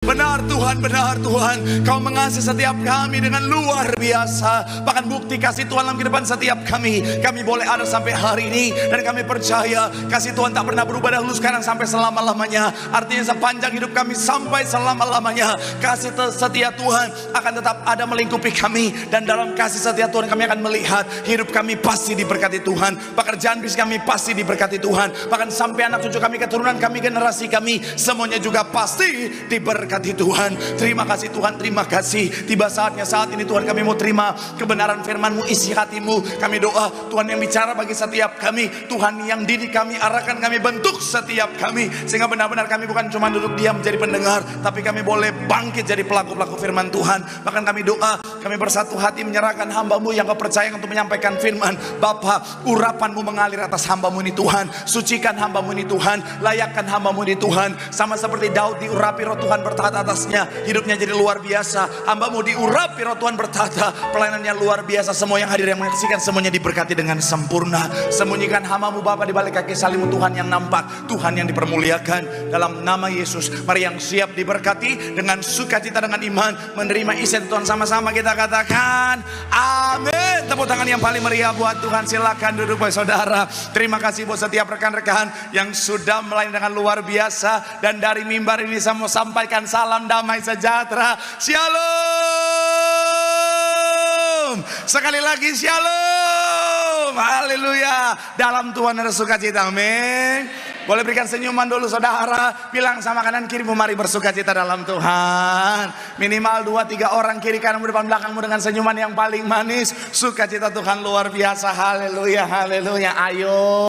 Benar Tuhan, Kau mengasihi setiap kami dengan luar biasa. Bahkan bukti kasih Tuhan dalam kehidupan setiap kami boleh ada sampai hari ini. Dan kami percaya kasih Tuhan tak pernah berubah dahulu, sekarang sampai selama-lamanya. Artinya sepanjang hidup kami sampai selama-lamanya, kasih setia Tuhan akan tetap ada melingkupi kami. Dan dalam kasih setia Tuhan kami akan melihat hidup kami pasti diberkati Tuhan, pekerjaan bisnis kami pasti diberkati Tuhan, bahkan sampai anak cucu kami, keturunan kami, generasi kami, semuanya juga pasti diberkati Tuhan. Terima kasih Tuhan, terima kasih. Tiba saatnya saat ini Tuhan, kami mau terima kebenaran firman-Mu, isi hati-Mu. Kami doa Tuhan yang bicara bagi setiap kami, Tuhan yang didik kami, arahkan kami, bentuk setiap kami, sehingga benar-benar kami bukan cuma duduk diam menjadi pendengar, tapi kami boleh bangkit jadi pelaku-pelaku firman Tuhan. Bahkan kami doa, kami bersatu hati menyerahkan hamba-Mu yang Kau percaya untuk menyampaikan firman. Bapa, urapan-Mu mengalir atas hamba-Mu ini Tuhan. Sucikan hamba-Mu ini Tuhan, layakkan hamba-Mu ini Tuhan. Sama seperti Daud diurapi roh Tuhan bertahta atasnya, hidupnya jadi luar biasa. Hamba-Mu diurapi roh Tuhan bertata, pelayanannya luar biasa. Semua yang hadir yang menyaksikan semuanya diberkati dengan sempurna. Sembunyikan hamba-Mu Bapa di balik kaki salib-Mu Tuhan yang nampak, Tuhan yang dipermuliakan. Dalam nama Yesus, mari yang siap diberkati dengan sukacita, dengan iman menerima isi Tuhan, sama-sama kita katakan amin. Tepuk tangan yang paling meriah buat Tuhan. Silakan duduk Bapak Saudara. Terima kasih buat setiap rekan-rekan yang sudah melayani dengan luar biasa. Dan dari mimbar ini saya mau sampaikan salam damai sejahtera. Shalom. Sekali lagi shalom. Haleluya. Dalam Tuhan ada sukacita. Amin. Boleh berikan senyuman dulu saudara. Bilang sama kanan kirimu, mari bersukacita dalam Tuhan. Minimal 2-3 orang kiri kananmu depan belakangmu dengan senyuman yang paling manis. Sukacita Tuhan luar biasa. Haleluya, haleluya. Ayo,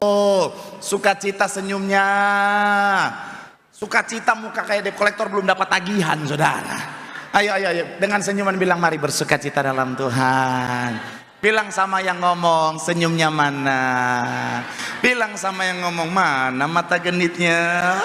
sukacita senyumnya. Sukacita muka kayak debt collector belum dapat tagihan saudara. Ayo, ayo, ayo. Dengan senyuman bilang mari bersukacita dalam Tuhan. Bilang sama yang ngomong, senyumnya mana? Bilang sama yang ngomong, mana mata genitnya?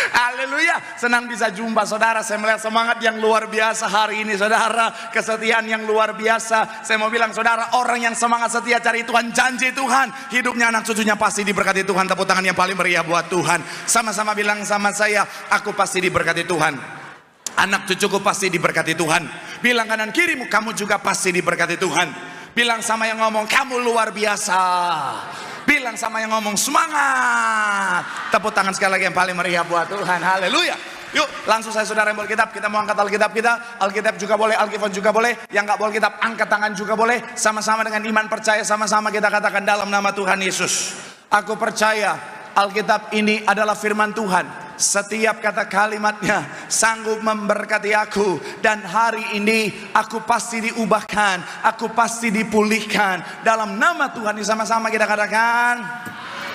Haleluya, senang bisa jumpa saudara. Saya melihat semangat yang luar biasa hari ini saudara, kesetiaan yang luar biasa. Saya mau bilang saudara, orang yang semangat setia cari Tuhan, janji Tuhan, hidupnya anak cucunya pasti diberkati Tuhan. Tepuk tangan yang paling meriah buat Tuhan. Sama-sama bilang sama saya, aku pasti diberkati Tuhan. Anak cucuku pasti diberkati Tuhan. Bilang kanan kirimu, kamu juga pasti diberkati Tuhan. Bilang sama yang ngomong, kamu luar biasa. Bilang sama yang ngomong, semangat. Tepuk tangan sekali lagi yang paling meriah buat Tuhan. Haleluya. Yuk langsung saya saudara yang bawa kitab. Kita mau angkat Alkitab kita. Alkitab juga boleh, Alkitab juga boleh. Yang gak boleh kitab, angkat tangan juga boleh. Sama-sama dengan iman percaya, sama-sama kita katakan dalam nama Tuhan Yesus, aku percaya Alkitab ini adalah firman Tuhan. Setiap kata kalimatnya sanggup memberkati aku. Dan hari ini aku pasti diubahkan, aku pasti dipulihkan dalam nama Tuhan. Ini sama-sama kita katakan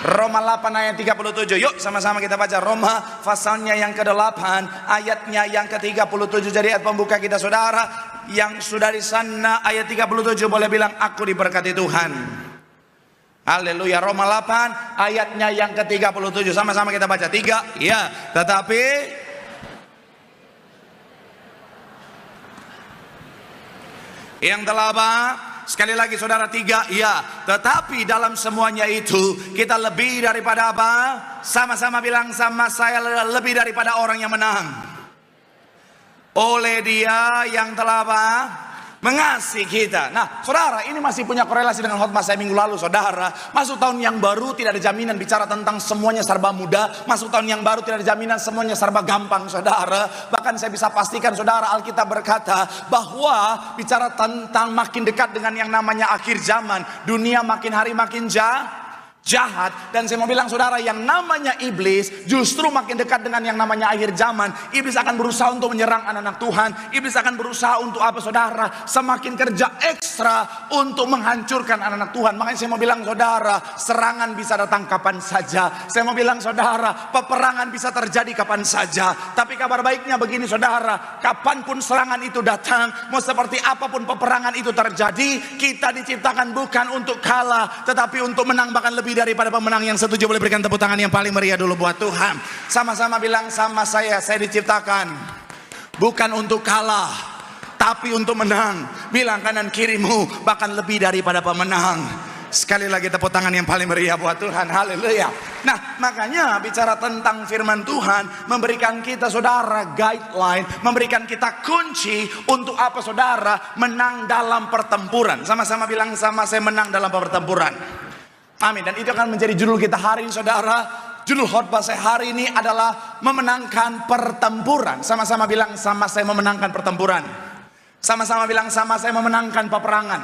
Roma 8 ayat 37. Yuk sama-sama kita baca Roma pasalnya yang ke-8 ayatnya yang ke-37. Jadi ayat pembuka kita saudara. Yang sudah di sana ayat 37 boleh bilang aku diberkati Tuhan. Haleluya. Roma 8 ayatnya yang ke-37. Sama-sama kita baca 3. Ya, tetapi yang telah apa? Sekali lagi saudara 3. Ya, tetapi dalam semuanya itu kita lebih daripada apa? Sama-sama bilang sama saya, lebih daripada orang yang menang. Oleh Dia yang telah apa? Mengasihi kita. Nah saudara, ini masih punya korelasi dengan khotbah saya minggu lalu saudara. Masuk tahun yang baru tidak ada jaminan bicara tentang semuanya serba mudah. Masuk tahun yang baru tidak ada jaminan semuanya serba gampang saudara. Bahkan saya bisa pastikan saudara, Alkitab berkata bahwa bicara tentang makin dekat dengan yang namanya akhir zaman, dunia makin hari makin jahat. Dan saya mau bilang saudara, yang namanya iblis justru makin dekat dengan yang namanya akhir zaman. Iblis akan berusaha untuk menyerang anak-anak Tuhan. Iblis akan berusaha untuk apa saudara? Semakin kerja ekstra untuk menghancurkan anak-anak Tuhan. Makanya saya mau bilang saudara, serangan bisa datang kapan saja. Saya mau bilang saudara, peperangan bisa terjadi kapan saja. Tapi kabar baiknya begini saudara, kapanpun serangan itu datang, mau seperti apapun peperangan itu terjadi, kita diciptakan bukan untuk kalah, tetapi untuk menang, bahkan lebih daripada pemenang. Yang setuju boleh berikan tepuk tangan yang paling meriah dulu buat Tuhan. Sama-sama bilang sama saya diciptakan bukan untuk kalah, tapi untuk menang. Bilang kanan kirimu, bahkan lebih daripada pemenang. Sekali lagi tepuk tangan yang paling meriah buat Tuhan. Haleluya. Nah, makanya bicara tentang firman Tuhan memberikan kita saudara guideline, memberikan kita kunci untuk apa saudara? Menang dalam pertempuran. Sama-sama bilang sama saya, menang dalam pertempuran. Amin. Dan itu akan menjadi judul kita hari ini saudara. Judul khotbah saya hari ini adalah memenangkan pertempuran. Sama-sama bilang sama saya, memenangkan pertempuran. Sama-sama bilang sama saya, memenangkan peperangan.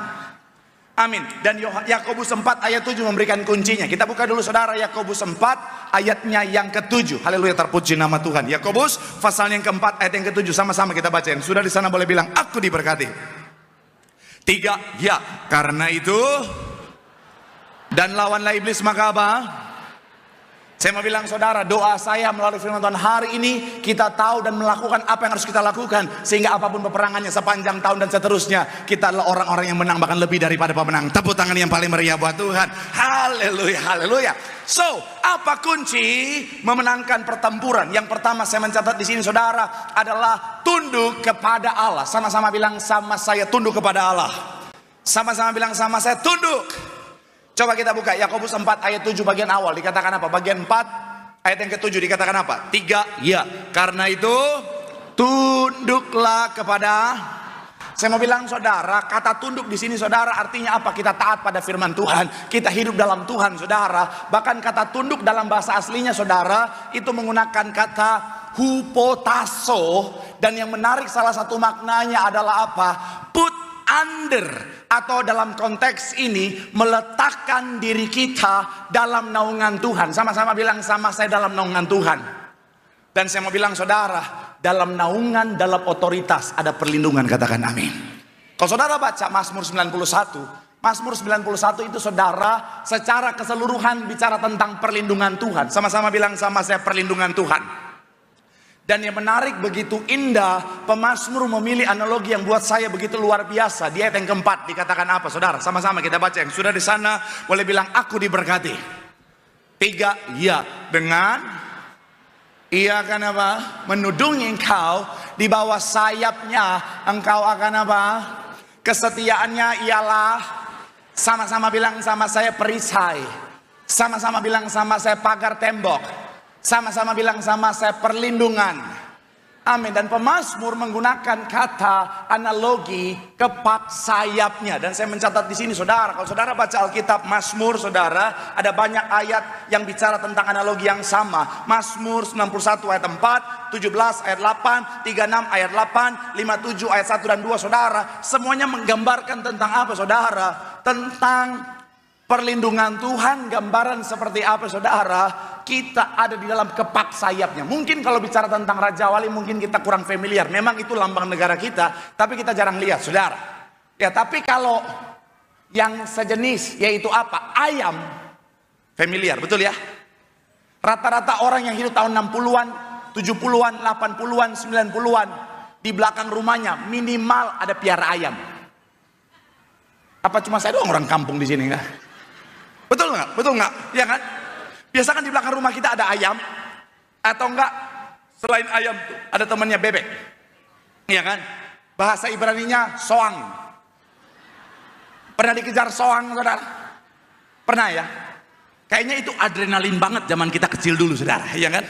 Amin. Dan Yakobus 4 ayat 7 memberikan kuncinya. Kita buka dulu saudara Yakobus 4 ayatnya yang ke-7. Haleluya, terpuji nama Tuhan. Yakobus pasal yang keempat ayat yang ke-7. Sama-sama kita baca. Yang sudah di sana boleh bilang aku diberkati. 3, ya karena itu dan lawanlah iblis maka apa? Saya mau bilang saudara, doa saya melalui firman Tuhan hari ini, kita tahu dan melakukan apa yang harus kita lakukan, sehingga apapun peperangannya sepanjang tahun dan seterusnya, kita adalah orang-orang yang menang, bahkan lebih daripada pemenang. Tepuk tangan yang paling meriah buat Tuhan. Haleluya, haleluya. So, apa kunci memenangkan pertempuran? Yang pertama saya mencatat di sini saudara adalah tunduk kepada Allah. Sama-sama bilang sama saya, tunduk kepada Allah. Sama-sama bilang sama saya, tunduk. Coba kita buka Yakobus 4 ayat 7 bagian awal, dikatakan apa? Bagian 4 ayat yang ke-7 dikatakan apa? 3, ya karena itu tunduklah kepada. Saya mau bilang saudara, kata tunduk di sini saudara artinya apa? Kita taat pada firman Tuhan, kita hidup dalam Tuhan saudara. Bahkan kata tunduk dalam bahasa aslinya saudara itu menggunakan kata hupotasso, dan yang menarik salah satu maknanya adalah apa? Put under, atau dalam konteks ini meletakkan diri kita dalam naungan Tuhan. Sama-sama bilang sama saya, dalam naungan Tuhan. Dan saya mau bilang saudara, dalam naungan, dalam otoritas ada perlindungan, katakan amin. Kalau saudara baca Mazmur 91, Mazmur 91 itu saudara secara keseluruhan bicara tentang perlindungan Tuhan. Sama-sama bilang sama saya, perlindungan Tuhan. Dan yang menarik, begitu indah pemazmur memilih analogi yang buat saya begitu luar biasa. Di ayat yang keempat dikatakan apa saudara? Sama-sama kita baca. Yang sudah di sana boleh bilang aku diberkati. 3, ya dengan ia akan apa? Menudungi engkau, di bawah sayapnya engkau akan apa? Kesetiaannya ialah, sama-sama bilang sama saya, perisai. Sama-sama bilang sama saya, pagar tembok. Sama-sama bilang sama saya, perlindungan. Amin. Dan pemazmur menggunakan kata analogi kepak sayapnya. Dan saya mencatat di sini saudara, kalau saudara baca Alkitab Mazmur saudara, ada banyak ayat yang bicara tentang analogi yang sama. Mazmur 91 ayat 4, 17 ayat 8, 36 ayat 8, 57 ayat 1 dan 2 saudara. Semuanya menggambarkan tentang apa saudara? Tentang perlindungan Tuhan. Gambaran seperti apa saudara? Kita ada di dalam kepak sayapnya. Mungkin kalau bicara tentang Raja Wali mungkin kita kurang familiar. Memang itu lambang negara kita, tapi kita jarang lihat saudara. Ya, tapi kalau yang sejenis yaitu apa? Ayam, familiar, betul ya? Rata-rata orang yang hidup tahun 60-an, 70-an, 80-an, 90-an, di belakang rumahnya minimal ada piara ayam. Apa cuma saya doang orang kampung di sini enggak? Betul nggak? Betul nggak? Ya kan? Biasa kan di belakang rumah kita ada ayam, atau enggak selain ayam tuh ada temannya bebek. Iya kan? Bahasa Ibraninya soang. Pernah dikejar soang saudara? Pernah ya? Kayaknya itu adrenalin banget zaman kita kecil dulu saudara, iya kan?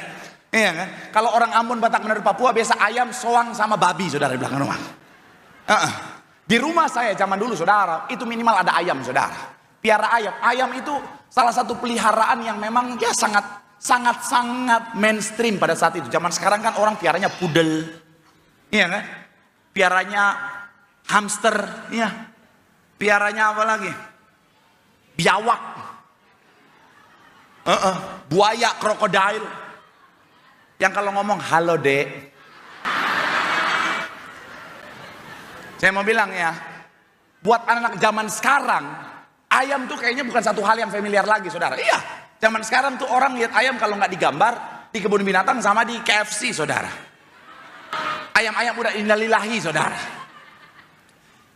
Iya kan? Kalau orang Ambon, Batak, Manado, Papua biasa ayam, soang sama babi saudara di belakang rumah. Di rumah saya zaman dulu saudara, itu minimal ada ayam saudara. Piara ayam. Ayam itu salah satu peliharaan yang memang ya sangat mainstream pada saat itu. Zaman sekarang kan orang piaranya pudel, iya kan? Piaranya hamster, iya. Piaranya apa lagi? Biawak, buaya, krokodil. Yang kalau ngomong halo dek, saya mau bilang ya, buat anak-anak zaman sekarang, ayam tuh kayaknya bukan satu hal yang familiar lagi saudara. Iya, zaman sekarang tuh orang lihat ayam kalau nggak digambar di kebun binatang sama di KFC saudara. Ayam-ayam udah innalillahi saudara.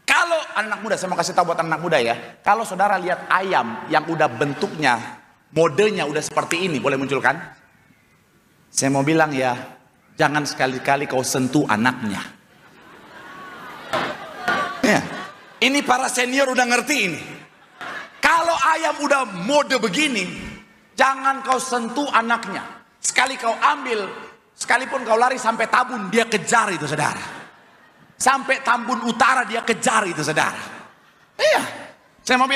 Kalau anak muda, saya mau kasih tahu buat anak muda ya, kalau saudara lihat ayam yang udah bentuknya, modenya udah seperti ini, boleh munculkan? Saya mau bilang ya, jangan sekali-kali kau sentuh anaknya. Ya, ini para senior udah ngerti ini. Kalau ayam udah mode begini, jangan kau sentuh anaknya. Sekali kau ambil, sekalipun kau lari sampai Tabun, dia kejar itu saudara. Sampai Tambun Utara dia kejar itu saudara. Iya, saya mau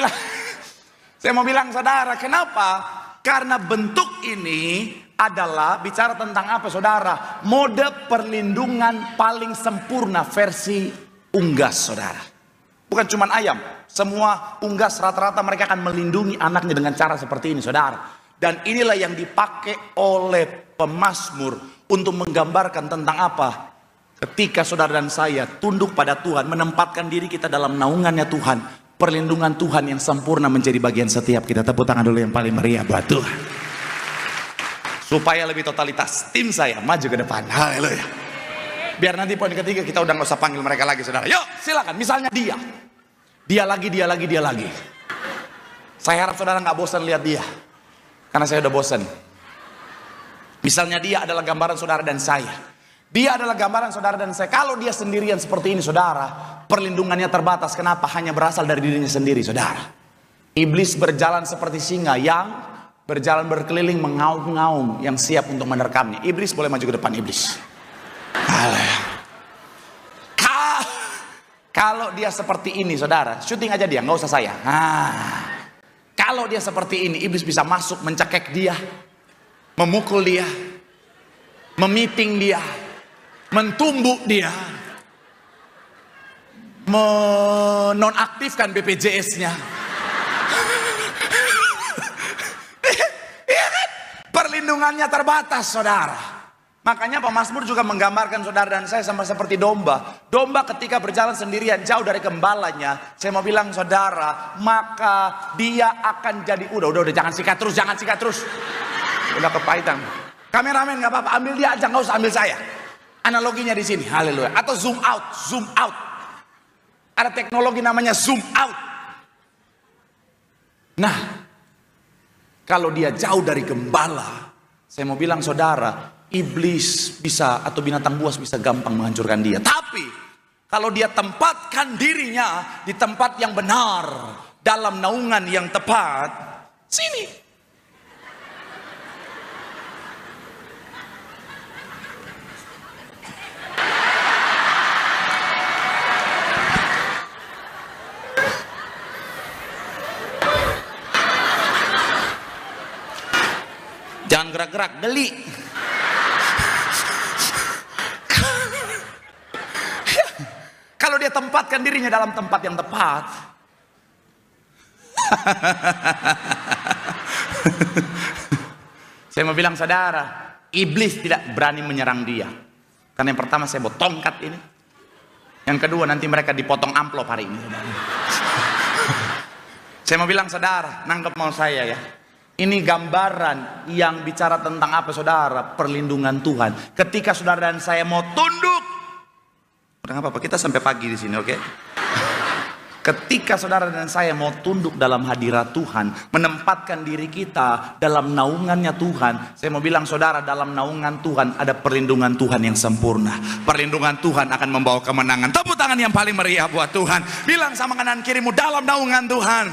bilang saudara, kenapa? Karena bentuk ini adalah bicara tentang apa saudara? Mode perlindungan paling sempurna versi unggas saudara. Bukan cuma ayam, semua unggas rata-rata mereka akan melindungi anaknya dengan cara seperti ini saudara. Dan inilah yang dipakai oleh pemazmur untuk menggambarkan tentang apa? Ketika saudara dan saya tunduk pada Tuhan, menempatkan diri kita dalam naungannya Tuhan, perlindungan Tuhan yang sempurna menjadi bagian setiap kita. Tepuk tangan dulu yang paling meriah buat Tuhan. Supaya lebih totalitas, tim saya maju ke depan. Haleluya. Biar nanti poin ketiga kita udah gak usah panggil mereka lagi saudara. Yuk silakan, misalnya dia lagi. Saya harap saudara gak bosan lihat dia, karena saya udah bosan. Misalnya dia adalah gambaran saudara dan saya. Dia adalah gambaran saudara dan saya. Kalau dia sendirian seperti ini saudara, perlindungannya terbatas. Kenapa? Hanya berasal dari dirinya sendiri saudara. Iblis berjalan seperti singa yang berjalan berkeliling mengaum-ngaum, yang siap untuk menerkamnya. Iblis boleh maju ke depan, iblis. Kalau dia seperti ini saudara, syuting aja dia, nggak usah saya. Kalau dia seperti ini, iblis bisa masuk, mencekek dia, memukul dia, memiting dia, mentumbuk dia, menonaktifkan BPJS-nya. Iya kan? Perlindungannya terbatas saudara. Makanya pemazmur juga menggambarkan saudara dan saya sama seperti domba. Domba ketika berjalan sendirian jauh dari gembalanya, saya mau bilang saudara, maka dia akan jadi udah jangan sikat terus. Udah kepahitan. Kameramen nggak apa-apa, ambil dia aja, nggak usah ambil saya. Analoginya di sini, haleluya. Atau zoom out. Ada teknologi namanya zoom out. Nah, kalau dia jauh dari gembala, saya mau bilang saudara, iblis bisa atau binatang buas bisa gampang menghancurkan dia. Tapi kalau dia tempatkan dirinya di tempat yang benar, dalam naungan yang tepat, sini. Jangan gerak-gerak, geli. Kalau dia tempatkan dirinya dalam tempat yang tepat, saya mau bilang saudara, iblis tidak berani menyerang dia. Karena yang pertama saya bawa tongkat ini, yang kedua nanti mereka dipotong amplop hari ini. Saya mau bilang saudara, nangkep mau saya ya. Ini gambaran yang bicara tentang apa saudara? Perlindungan Tuhan. Ketika saudara dan saya mau tunduk, udah nggak apa-apa, kita sampai pagi di sini, oke? Ketika saudara dan saya mau tunduk dalam hadirat Tuhan, menempatkan diri kita dalam naungannya Tuhan, saya mau bilang saudara, dalam naungan Tuhan ada perlindungan Tuhan yang sempurna. Perlindungan Tuhan akan membawa kemenangan. Tepuk tangan yang paling meriah buat Tuhan. Bilang sama kanan kirimu, dalam naungan Tuhan.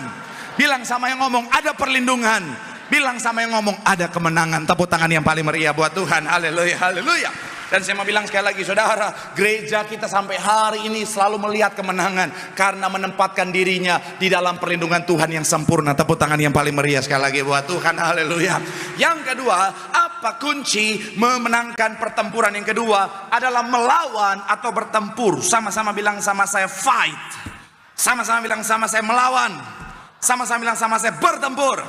Bilang sama yang ngomong, ada perlindungan. Bilang sama yang ngomong, ada kemenangan. Tepuk tangan yang paling meriah buat Tuhan. Haleluya, haleluya. Dan saya mau bilang sekali lagi saudara, gereja kita sampai hari ini selalu melihat kemenangan karena menempatkan dirinya di dalam perlindungan Tuhan yang sempurna. Tepuk tangan yang paling meriah sekali lagi buat Tuhan. Haleluya. Yang kedua, apa kunci memenangkan pertempuran? Yang kedua adalah melawan atau bertempur. Sama-sama bilang sama saya, fight. Sama-sama bilang sama saya, melawan. Sama-sama bilang sama saya, bertempur.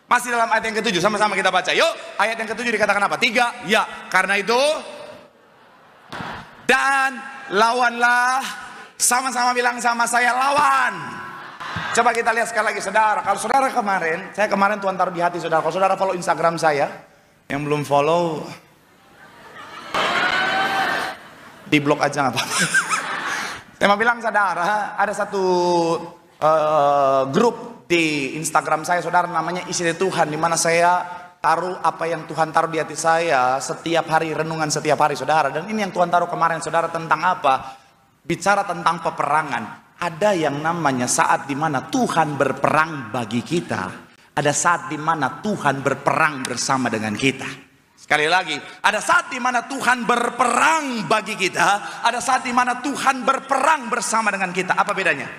Masih dalam ayat yang ke-7, sama-sama kita baca. Yuk, ayat yang ke-7 dikatakan apa? 3, ya, karena itu dan lawanlah. Sama-sama bilang sama saya, lawan. Coba kita lihat sekali lagi saudara. Kalau saudara kemarin, saya kemarin Tuhan taruh di hati saudara, kalau saudara follow Instagram saya, yang belum follow di blok aja nggak apa-apa. Saya mau bilang saudara, ada satu grup di Instagram saya saudara, namanya Isi Tuhan, dimana saya taruh apa yang Tuhan taruh di hati saya setiap hari, renungan setiap hari saudara. Dan ini yang Tuhan taruh kemarin saudara, tentang apa? Bicara tentang peperangan. ada yang namanya saat dimana Tuhan berperang bagi kita. Ada saat dimana Tuhan berperang bersama dengan kita. Sekali lagi, ada saat dimana Tuhan berperang bagi kita. Ada saat dimana Tuhan berperang bersama dengan kita. Apa bedanya?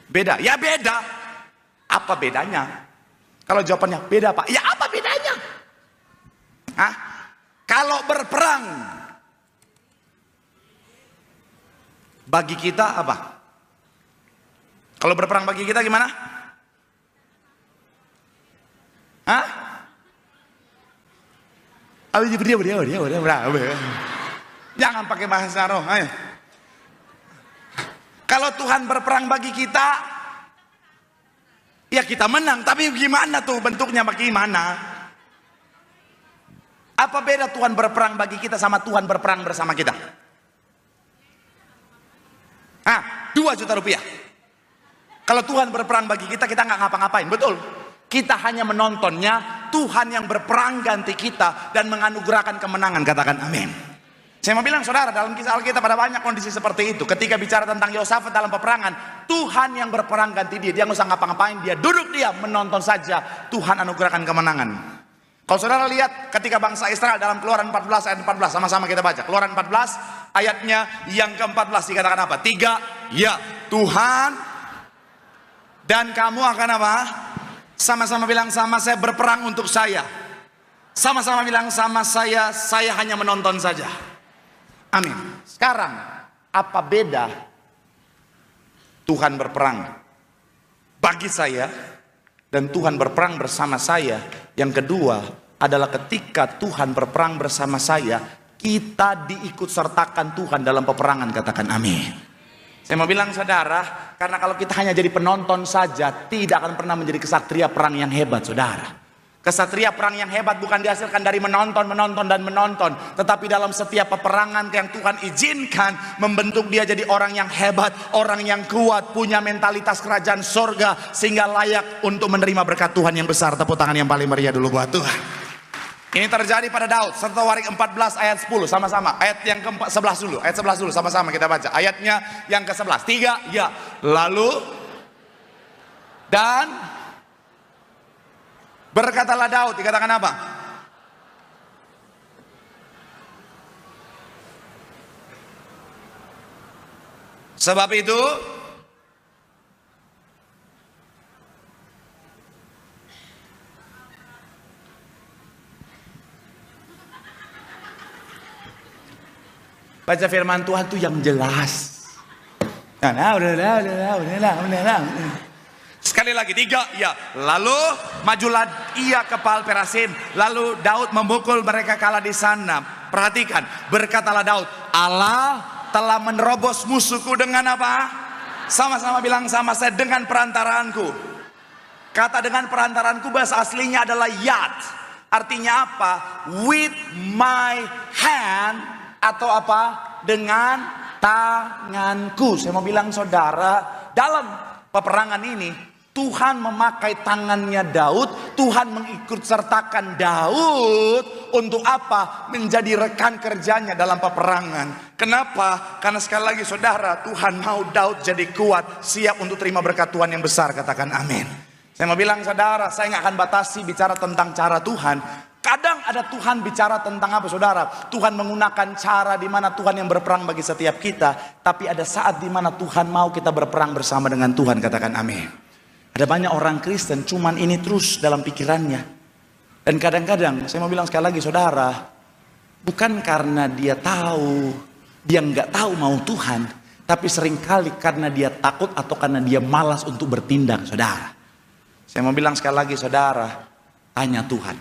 Beda, ya beda. Apa bedanya? Kalau jawabannya beda Pak, ya apa bedanya? Hah? Kalau berperang bagi kita apa? Kalau berperang bagi kita gimana? Hah? Jangan pakai bahasa roh. Ayo. Kalau Tuhan berperang bagi kita, ya kita menang. Tapi gimana tuh bentuknya, bagaimana? Apa beda Tuhan berperang bagi kita sama Tuhan berperang bersama kita? 2 juta rupiah. Kalau Tuhan berperang bagi kita, kita nggak ngapa-ngapain, betul? Kita hanya menontonnya. Tuhan yang berperang ganti kita dan menganugerahkan kemenangan. Katakan amin. Saya mau bilang saudara, dalam kisah Alkitab ada banyak kondisi seperti itu. Ketika bicara tentang Yosafat dalam peperangan, Tuhan yang berperang ganti dia. Dia nggak usah ngapa-ngapain, dia duduk dia menonton saja. Tuhan anugerahkan kemenangan. Kalau saudara lihat ketika bangsa Israel dalam Keluaran 14 ayat 14, sama-sama kita baca. Keluaran 14 ayatnya yang ke-14 dikatakan apa? 3, ya Tuhan dan kamu akan apa? Sama-sama bilang sama saya berperang untuk saya. Sama-sama bilang sama saya hanya menonton saja. Amin. Sekarang apa beda Tuhan berperang bagi saya dan Tuhan berperang bersama saya? Yang kedua adalah ketika Tuhan berperang bersama saya, kita diikut sertakan Tuhan dalam peperangan. Katakan amin. Saya mau bilang saudara, karena kalau kita hanya jadi penonton saja, tidak akan pernah menjadi kesatria perang yang hebat saudara. Kesatria perang yang hebat bukan dihasilkan dari menonton, tetapi dalam setiap peperangan yang Tuhan izinkan, membentuk dia jadi orang yang hebat, orang yang kuat, punya mentalitas kerajaan sorga, sehingga layak untuk menerima berkat Tuhan yang besar. Tepuk tangan yang paling meriah dulu buat Tuhan. Ini terjadi pada Daud. 1 Tawarik 14 ayat 10, sama-sama. Ayat yang ke-11 dulu. Ayat 11 dulu, sama-sama kita baca. Ayatnya yang ke-11. 3, ya. Lalu dan berkatalah Daud, dikatakan apa? Sebab itu baca firman Tuhan tuh yang jelas. Sekali lagi 3, ya. Lalu majulah ia ke Baal Perasim. Lalu Daud memukul mereka kalah di sana. Perhatikan, berkatalah Daud, Allah telah menerobos musuhku dengan apa? Sama-sama bilang sama saya, dengan perantaraanku. Kata dengan perantaraanku bahasa aslinya adalah yad. Artinya apa? With my hand. Atau apa? Dengan tanganku. Saya mau bilang saudara, dalam peperangan ini Tuhan memakai tangannya Daud. Tuhan mengikut sertakan Daud. Untuk apa? Menjadi rekan kerjanya dalam peperangan. Kenapa? Karena sekali lagi saudara, Tuhan mau Daud jadi kuat, siap untuk terima berkat Tuhan yang besar. Katakan amin. Saya mau bilang saudara, saya nggak akan batasi bicara tentang cara Tuhan. Kadang ada Tuhan bicara tentang apa saudara? Tuhan menggunakan cara di mana Tuhan yang berperang bagi setiap kita. Tapi ada saat di mana Tuhan mau kita berperang bersama dengan Tuhan. Katakan amin. Ada banyak orang Kristen cuman ini terus dalam pikirannya. Dan kadang-kadang saya mau bilang sekali lagi saudara, bukan karena dia tahu, dia nggak tahu mau Tuhan, tapi seringkali karena dia takut atau karena dia malas untuk bertindak saudara. Saya mau bilang sekali lagi saudara, tanya Tuhan.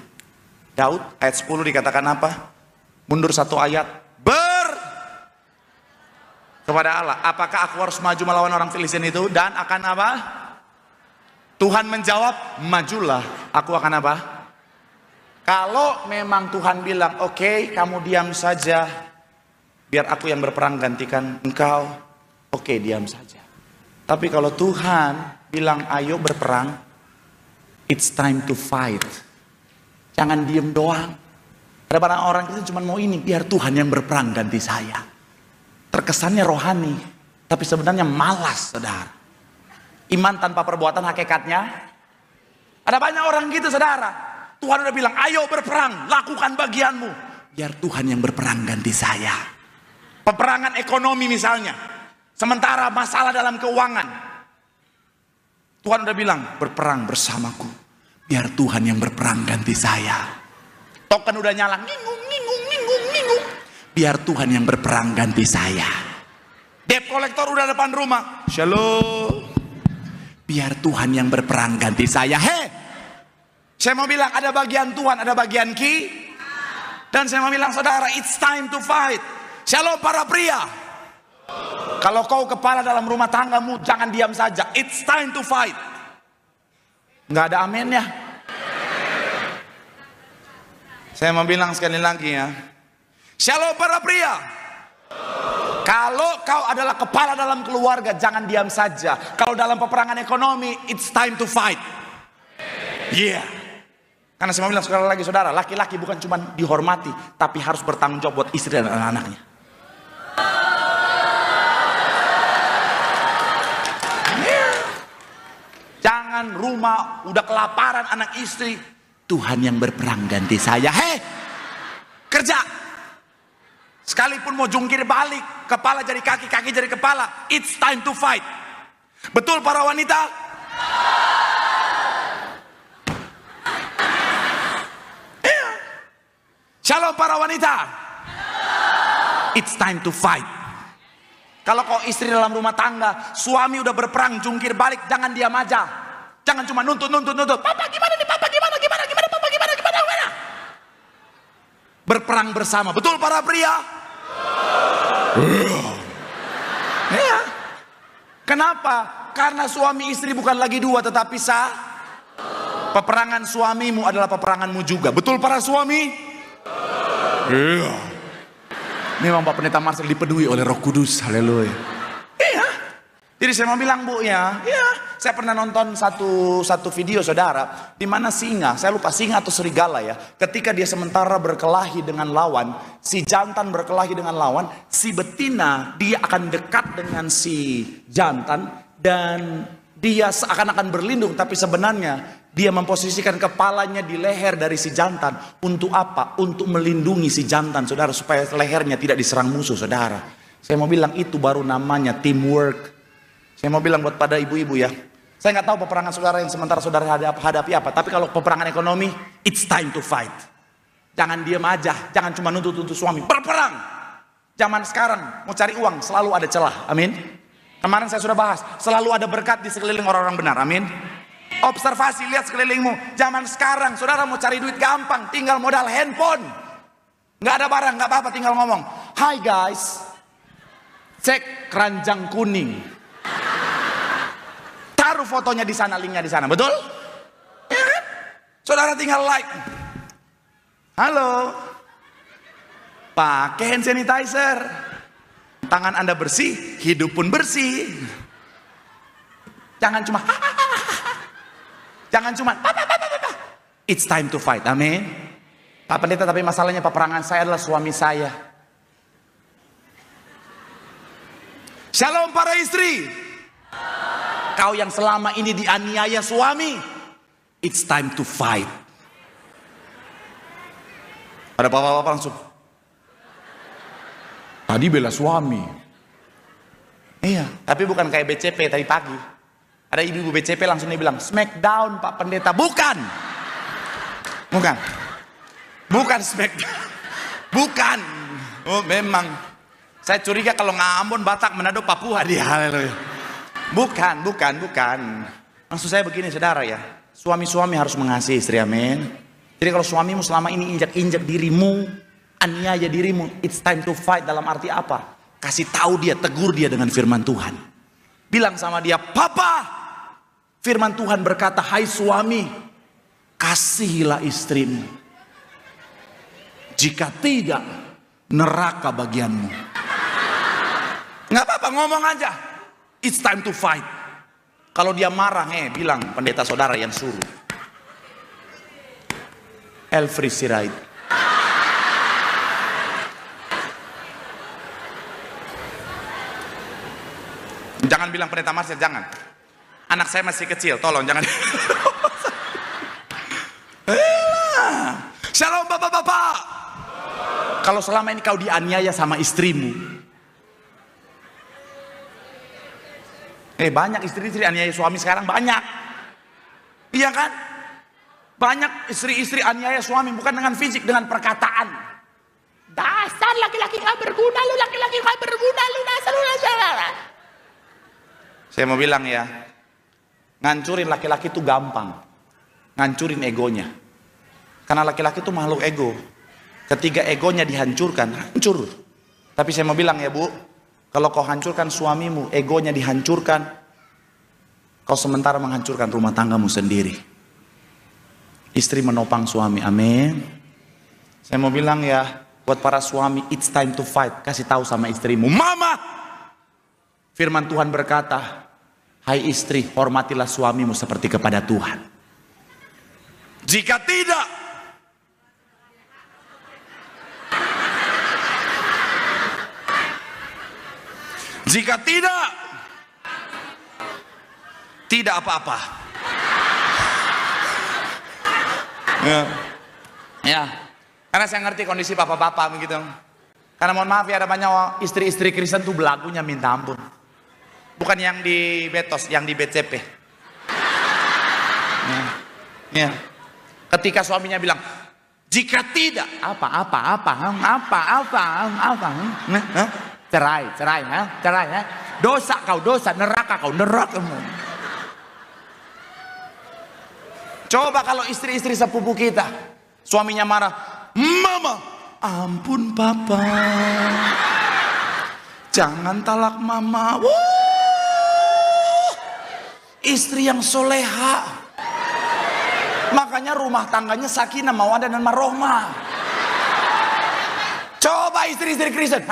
Daud ayat 10 dikatakan apa? Mundur 1 ayat. Kepada Allah, apakah aku harus maju melawan orang Filistin itu? Dan akan apa? Tuhan menjawab, majulah, aku akan apa? Kalau memang Tuhan bilang, oke, kamu diam saja, biar aku yang berperang gantikan engkau, oke, diam saja. Tapi kalau Tuhan bilang, ayo berperang, it's time to fight. Jangan diem doang. Ada banyak orang itu cuma mau ini, biar Tuhan yang berperang ganti saya. terkesannya rohani, tapi sebenarnya malas, saudara. Iman tanpa perbuatan hakikatnya, ada banyak orang gitu, saudara. Tuhan udah bilang, ayo berperang, lakukan bagianmu. Biar Tuhan yang berperang ganti saya. Peperangan ekonomi misalnya, sementara masalah dalam keuangan, Tuhan udah bilang, berperang bersamaku. Biar Tuhan yang berperang ganti saya. Token udah nyala, ngingung, ngingung, ngingung, ngingung. Biar Tuhan yang berperang ganti saya. Debt collector udah depan rumah, shalom. Biar Tuhan yang berperang ganti saya. Saya mau bilang ada bagian Tuhan, ada bagian Ki. Dan saya mau bilang, saudara, it's time to fight. Shalom para pria. Kalau kau kepala dalam rumah tanggamu, jangan diam saja. It's time to fight. Nggak ada amin ya. Saya mau bilang sekali lagi ya. Shalom para pria. Kalau kau adalah kepala dalam keluarga, jangan diam saja. Kalau dalam peperangan ekonomi, it's time to fight. Yeah. Karena saya mau bilang sekali lagi, saudara, laki-laki bukan cuma dihormati, tapi harus bertanggung jawab buat istri dan anak-anaknya. Jangan rumah udah kelaparan anak istri, Tuhan yang berperang ganti saya. Kerja. Sekalipun mau jungkir balik, kepala jadi kaki, kaki jadi kepala, it's time to fight. Betul para wanita? Iya. Shalom para wanita. It's time to fight. Kalau kau istri dalam rumah tangga, suami udah berperang jungkir balik, jangan diam aja. Jangan cuma nuntut. Papa gimana nih? Papa gimana? Papa gimana? Berperang bersama. Betul para pria? Ya. Kenapa? Karena suami istri bukan lagi dua, tetapi peperangan suamimu adalah peperanganmu juga. Betul para suami? Iya. Memang Pak Pendeta Marcel dipeduli oleh Roh Kudus. Haleluya. Iya. Jadi saya mau bilang, Bu, ya. Saya pernah nonton satu video, saudara, di mana singa, saya lupa singa atau serigala ya, ketika dia sementara berkelahi dengan lawan, si jantan berkelahi dengan lawan, si betina dia akan dekat dengan si jantan dan dia seakan-akan berlindung, tapi sebenarnya dia memposisikan kepalanya di leher dari si jantan. Untuk apa? Untuk melindungi si jantan, saudara, supaya lehernya tidak diserang musuh, saudara. Saya mau bilang itu baru namanya teamwork. Saya mau bilang buat pada ibu-ibu ya, saya nggak tahu peperangan saudara yang sementara saudara hadapi apa, tapi kalau peperangan ekonomi, it's time to fight. Jangan diam aja, jangan cuma nuntut suami, berperang. Zaman sekarang mau cari uang selalu ada celah, amin. Kemarin saya sudah bahas, selalu ada berkat di sekeliling orang-orang benar, amin. Observasi, lihat sekelilingmu. Zaman sekarang saudara mau cari duit gampang, tinggal modal handphone. Nggak ada barang, nggak apa-apa, tinggal ngomong, "Hi guys, cek keranjang kuning." Taruh fotonya di sana, linknya di sana, betul? Ya kan? Saudara tinggal like. Halo, pakai hand sanitizer. Tangan Anda bersih, hidup pun bersih. Jangan cuma jangan cuma it's time to fight, amin. Pak Pendeta, tapi masalahnya peperangan saya adalah suami saya. Shalom para istri. Kau yang selama ini dianiaya suami, it's time to fight. Ada bapak-bapak langsung, tadi bela suami. Iya, tapi bukan kayak BCP tadi pagi. Ada ibu-ibu BCP langsung dia bilang, smackdown Pak Pendeta. Bukan smackdown. Bukan. Oh memang. Saya curiga kalau Ambon, Batak, Manado, Papua dia. Haleluya. Bukan. Maksud saya begini, saudara ya. Suami-suami harus mengasihi istri, amin. Jadi kalau suamimu selama ini injak-injak dirimu, aniaya dirimu, it's time to fight. Dalam arti apa? Kasih tahu dia, tegur dia dengan firman Tuhan. Bilang sama dia, "Papa, firman Tuhan berkata, hai suami, kasihilah istrimu. Jika tidak, neraka bagianmu." Nggak apa-apa, ngomong aja. It's time to fight. Kalau dia marah, bilang pendeta saudara yang suruh. Elfri Sirait. Jangan bilang pendeta Marcel, jangan. Anak saya masih kecil, tolong jangan. Shalom bapak-bapak. Kalau selama ini kau dianiaya sama istrimu, banyak istri-istri aniaya suami sekarang, banyak. Iya kan? Banyak istri-istri aniaya suami, bukan dengan fisik, dengan perkataan. Dasar laki-laki gak berguna, lu laki-laki gak berguna, lu dasar lu. Saya mau bilang ya, ngancurin laki-laki itu gampang, ngancurin egonya. Karena laki-laki itu makhluk ego. Ketika egonya dihancurkan, hancur. Tapi saya mau bilang ya bu, kalau kau hancurkan suamimu, egonya dihancurkan, kau sementara menghancurkan rumah tanggamu sendiri. Istri menopang suami, amin. Saya mau bilang ya, buat para suami, it's time to fight. Kasih tahu sama istrimu, mama. Firman Tuhan berkata, hai istri, hormatilah suamimu seperti kepada Tuhan. Jika tidak, tidak apa-apa. Ya, karena saya ngerti kondisi bapak-bapak begitu. Karena mohon maaf ya, ada banyak istri-istri Kristen tuh belagunya minta ampun. Bukan yang di Betos, yang di BCP. Ya. Ketika suaminya bilang, jika tidak, cerai, dosa kau, dosa, neraka kau, neraka. Coba kalau istri-istri sepupu kita, suaminya marah, mama, ampun papa, jangan talak mama. Istri yang soleha, makanya rumah tangganya sakinah mawaddah dan marohmah. Coba istri-istri Kristen,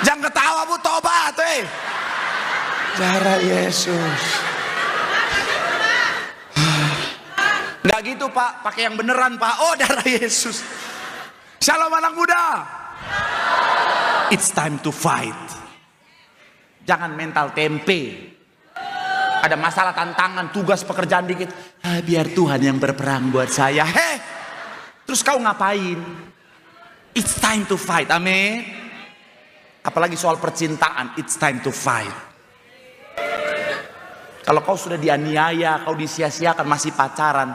jangan ketawa bu, tobat darah Yesus. Nggak gitu pak, pakai yang beneran pak. Oh darah Yesus. Shalom anak muda. It's time to fight. Jangan mental tempe. Ada masalah, tantangan, tugas, pekerjaan dikit, biar Tuhan yang berperang buat saya. Terus kau ngapain? It's time to fight, amin. Apalagi soal percintaan, it's time to fight. Kalau kau sudah dianiaya, kau disia-siakan, masih pacaran,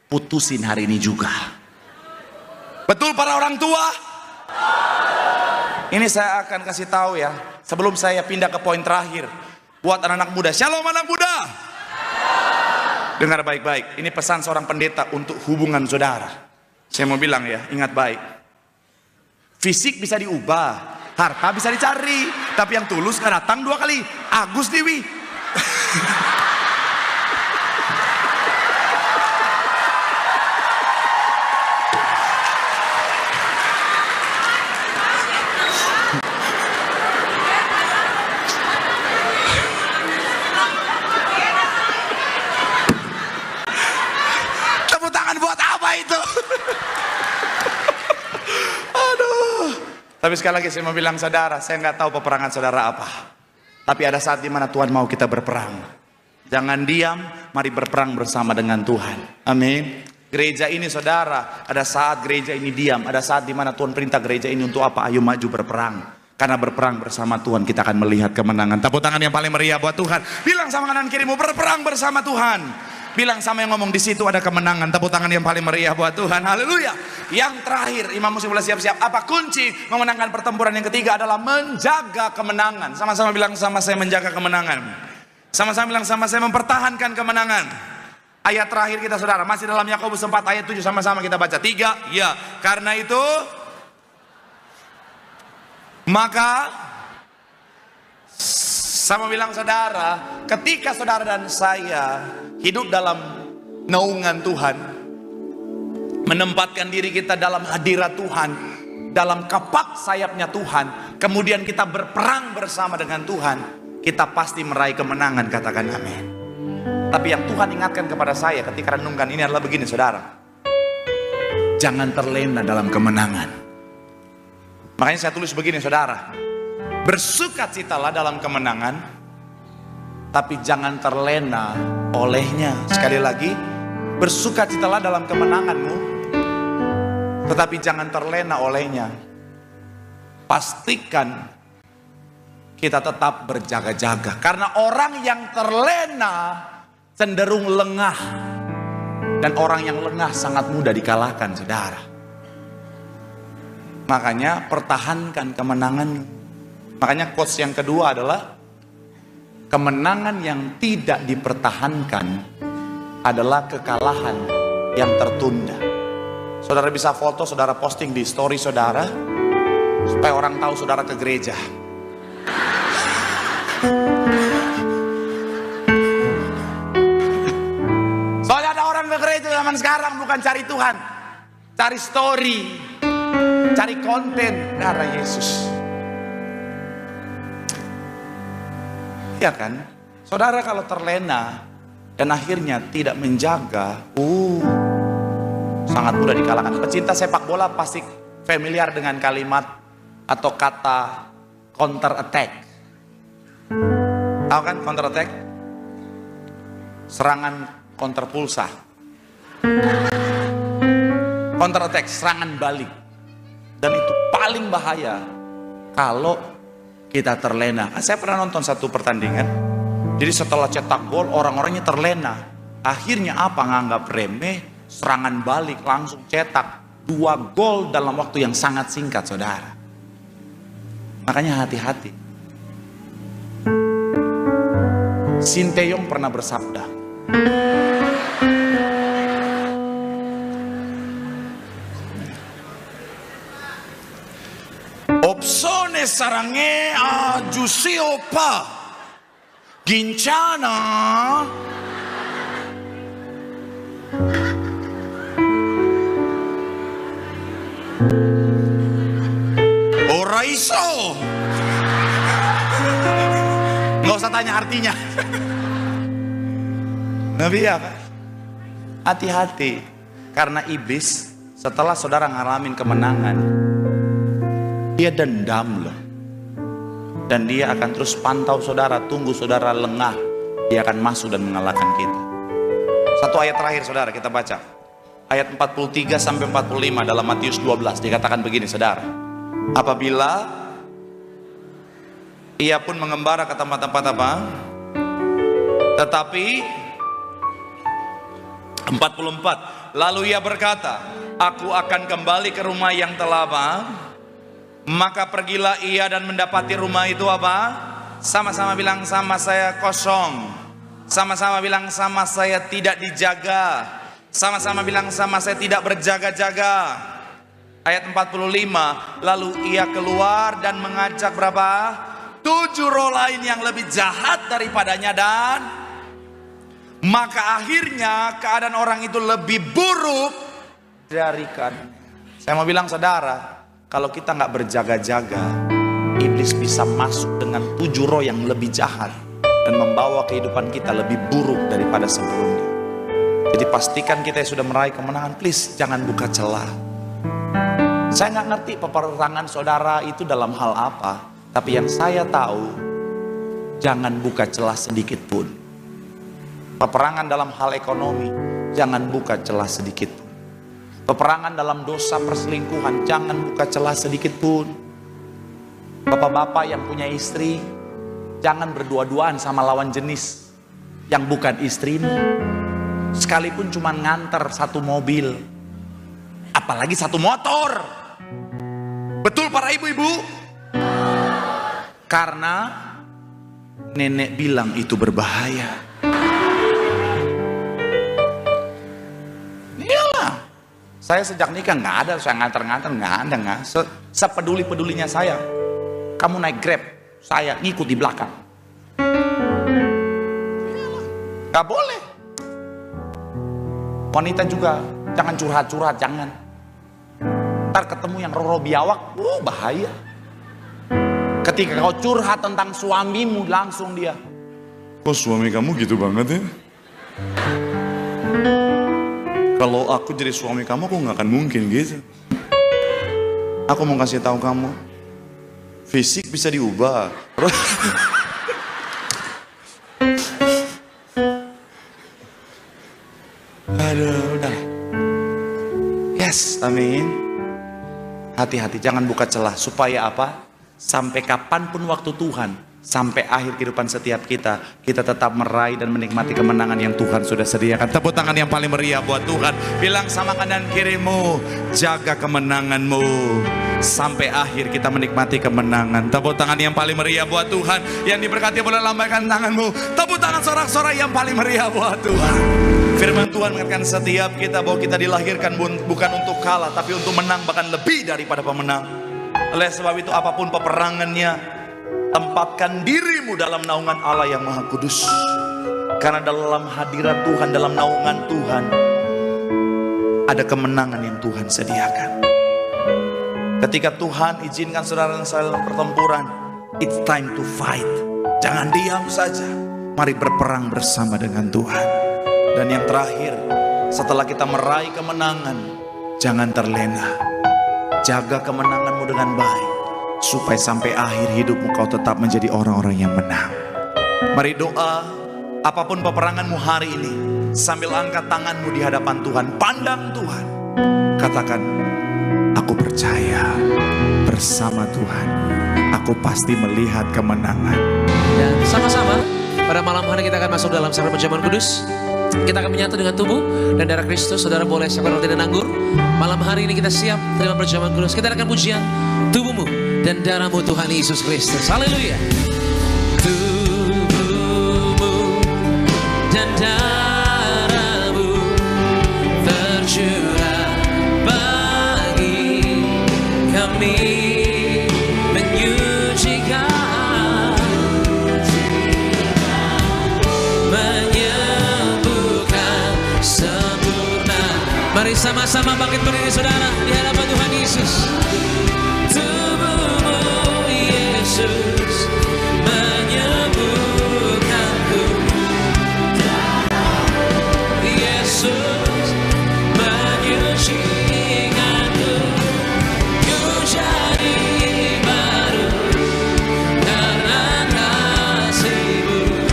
putusin hari ini juga. Betul para orang tua? Ini saya akan kasih tahu ya, sebelum saya pindah ke poin terakhir. Buat anak-anak muda, shalom anak muda. Dengar baik-baik, ini pesan seorang pendeta untuk hubungan saudara. Saya mau bilang ya, ingat baik. Fisik bisa diubah, harta bisa dicari, tapi yang tulus gak datang 2 kali. Agus Dewi. Tepuk tangan buat apa itu? Aduh. Tapi sekali lagi saya mau bilang saudara, saya nggak tahu peperangan saudara apa. Tapi ada saat dimana Tuhan mau kita berperang. Jangan diam, mari berperang bersama dengan Tuhan. Amin. Gereja ini saudara, ada saat gereja ini diam, ada saat dimana Tuhan perintah gereja ini untuk apa? Ayo maju berperang. Karena berperang bersama Tuhan kita akan melihat kemenangan. Tepuk tangan yang paling meriah buat Tuhan. Bilang sama kanan kirimu, berperang bersama Tuhan. Bilang sama yang ngomong, di situ ada kemenangan. Tepuk tangan yang paling meriah buat Tuhan. Haleluya. Yang terakhir, imam mesti boleh siap-siap. Apa kunci memenangkan pertempuran yang ketiga adalah menjaga kemenangan. Sama-sama bilang sama saya, menjaga kemenangan. Sama-sama bilang sama saya, mempertahankan kemenangan. Ayat terakhir kita saudara, masih dalam Yakobus 4 ayat 7, sama-sama kita baca. 3, ya, karena itu maka sama bilang saudara, ketika saudara dan saya hidup dalam naungan Tuhan, menempatkan diri kita dalam hadirat Tuhan, dalam kapak sayapnya Tuhan, kemudian kita berperang bersama dengan Tuhan, kita pasti meraih kemenangan, katakan amin. Tapi yang Tuhan ingatkan kepada saya ketika renungkan ini adalah begini saudara, jangan terlena dalam kemenangan. Makanya saya tulis begini saudara, bersukacitalah dalam kemenangan, tapi jangan terlena olehnya. Sekali lagi, bersukacitalah dalam kemenanganmu, tetapi jangan terlena olehnya. Pastikan kita tetap berjaga-jaga, karena orang yang terlena cenderung lengah, dan orang yang lengah sangat mudah dikalahkan saudara. Makanya pertahankan kemenangan. Makanya quotes yang kedua adalah, kemenangan yang tidak dipertahankan adalah kekalahan yang tertunda. Saudara bisa foto, saudara posting di story saudara, supaya orang tahu saudara ke gereja. Soalnya ada orang ke gereja zaman sekarang bukan cari Tuhan, cari story, cari konten darah Yesus. Ya kan? Saudara kalau terlena dan akhirnya tidak menjaga, sangat mudah dikalahkan. Pecinta sepak bola pasti familiar dengan kalimat atau kata counter attack. Tahu kan counter attack? Serangan counter pulsa. Counter attack, serangan balik. Dan itu paling bahaya kalau kita terlena. Saya pernah nonton satu pertandingan, jadi setelah cetak gol orang-orangnya terlena. Akhirnya apa? Nganggap remeh, serangan balik langsung cetak 2 gol dalam waktu yang sangat singkat saudara. Makanya hati-hati. Sinteyong pernah bersabda, opsone sarange a Giuseppe Gincana ora iso. Nggak usah tanya artinya. Nabi apa? Hati-hati, karena iblis setelah saudara ngalamin kemenangan, dia dendam loh. Dan dia akan terus pantau saudara, tunggu saudara lengah, dia akan masuk dan mengalahkan kita. Satu ayat terakhir saudara kita baca. Ayat 43 sampai 45 dalam Matius 12 dikatakan begini saudara. Apabila ia pun mengembara ke tempat-tempat apa? Tetapi 44, lalu ia berkata, aku akan kembali ke rumah yang telah apa? Maka pergilah ia dan mendapati rumah itu apa? Sama-sama bilang sama saya kosong. Sama-sama bilang sama saya tidak dijaga. Sama-sama bilang sama saya tidak berjaga-jaga. Ayat 45, lalu ia keluar dan mengajak berapa? 7 roh lain yang lebih jahat daripadanya, dan maka akhirnya keadaan orang itu lebih buruk dari kan. Saya mau bilang saudara, kalau kita nggak berjaga-jaga, iblis bisa masuk dengan 7 roh yang lebih jahat dan membawa kehidupan kita lebih buruk daripada sebelumnya. Jadi pastikan kita sudah meraih kemenangan, please jangan buka celah. Saya nggak ngerti peperangan saudara itu dalam hal apa, tapi yang saya tahu, jangan buka celah sedikit pun. Peperangan dalam hal ekonomi, jangan buka celah sedikit pun. Peperangan dalam dosa perselingkuhan, jangan buka celah sedikit pun. Bapak-bapak yang punya istri, jangan berdua-duaan sama lawan jenis yang bukan istrimu. Sekalipun cuma nganter satu mobil, apalagi satu motor. Betul para ibu-ibu? Karena nenek bilang itu berbahaya. Iyalah, saya sejak nikah nggak ada saya nganter-nganter, nggak ada, nggak. Sepeduli-pedulinya saya, kamu naik Grab, saya ngikut di belakang. Nggak boleh. Wanita juga jangan curhat-curhat, jangan. Ntar ketemu yang roro biawak, bahaya. Ketika kau curhat tentang suamimu, langsung dia, kok suami kamu gitu banget ya? Kalau aku jadi suami kamu, aku nggak akan mungkin gitu. Aku mau kasih tahu kamu, Fisik bisa diubah. Aduh, udah. Yes, amin. Hati-hati, jangan buka celah. Supaya apa? Sampai kapanpun waktu Tuhan, sampai akhir kehidupan setiap kita tetap meraih dan menikmati kemenangan yang Tuhan sudah sediakan. Tepuk tangan yang paling meriah buat Tuhan. Bilang sama kanan kirimu, jaga kemenanganmu. Sampai akhir kita menikmati kemenangan. Tepuk tangan yang paling meriah buat Tuhan. Yang diberkati boleh lambaikan tanganmu. Tepuk tangan sorak-sorai yang paling meriah buat Tuhan. Firman Tuhan mengatakan setiap kita bahwa kita dilahirkan bukan untuk kalah, tapi untuk menang, bahkan lebih daripada pemenang. Oleh sebab itu apapun peperangannya, tempatkan dirimu dalam naungan Allah yang Maha Kudus. Karena dalam hadirat Tuhan, dalam naungan Tuhan, ada kemenangan yang Tuhan sediakan. Ketika Tuhan izinkan saudara dan saya dalam pertempuran, it's time to fight. Jangan diam saja. Mari berperang bersama dengan Tuhan. Dan yang terakhir, setelah kita meraih kemenangan, jangan terlena. Jaga kemenanganmu dengan baik, supaya sampai akhir hidupmu kau tetap menjadi orang-orang yang menang. Mari doa, apapun peperanganmu hari ini, sambil angkat tanganmu di hadapan Tuhan, pandang Tuhan. Katakan, aku percaya bersama Tuhan, aku pasti melihat kemenangan. Dan sama-sama pada malam hari kita akan masuk dalam sakral perjamuan kudus. Kita akan menyatu dengan tubuh dan darah Kristus. Saudara boleh siapkan roti dan anggur. Malam hari ini kita siap terima perjamuan kudus. Kita akan pujian tubuhmu dan darahmu Tuhan Yesus Kristus. Haleluya. Tubuhmu dan darahmu tercurah bagi kami, menyucikan, mari sama-sama bangkit berdiri saudara di hadapan Tuhan Yesus. Tubuhmu Yesus menyembuhkanku, Yesus menyucikanku, ku jadi baru karena kasih-Mu.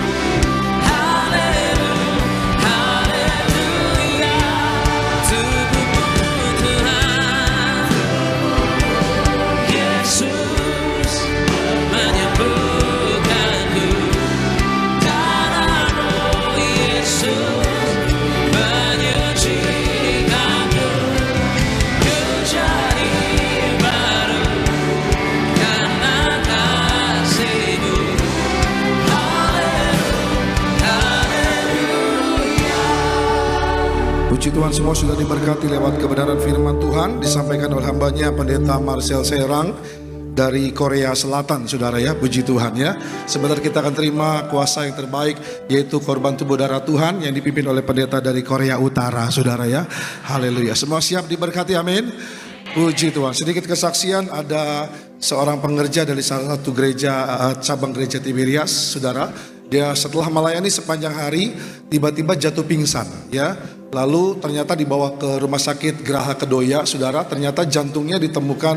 Puji Tuhan, semua sudah diberkati lewat kebenaran firman Tuhan disampaikan oleh hambanya Pendeta Marcel Serang dari Korea Selatan, saudara ya. Puji Tuhan ya. Sebentar kita akan terima kuasa yang terbaik, yaitu korban tubuh darah Tuhan yang dipimpin oleh pendeta dari Korea Utara, saudara ya. Haleluya. Semua siap diberkati, amin. Puji Tuhan. Sedikit kesaksian, ada seorang pengerja dari salah satu gereja, cabang gereja Tiberias, saudara. Dia setelah melayani sepanjang hari tiba-tiba jatuh pingsan ya. Lalu ternyata dibawa ke rumah sakit Geraha Kedoya, saudara. Ternyata jantungnya ditemukan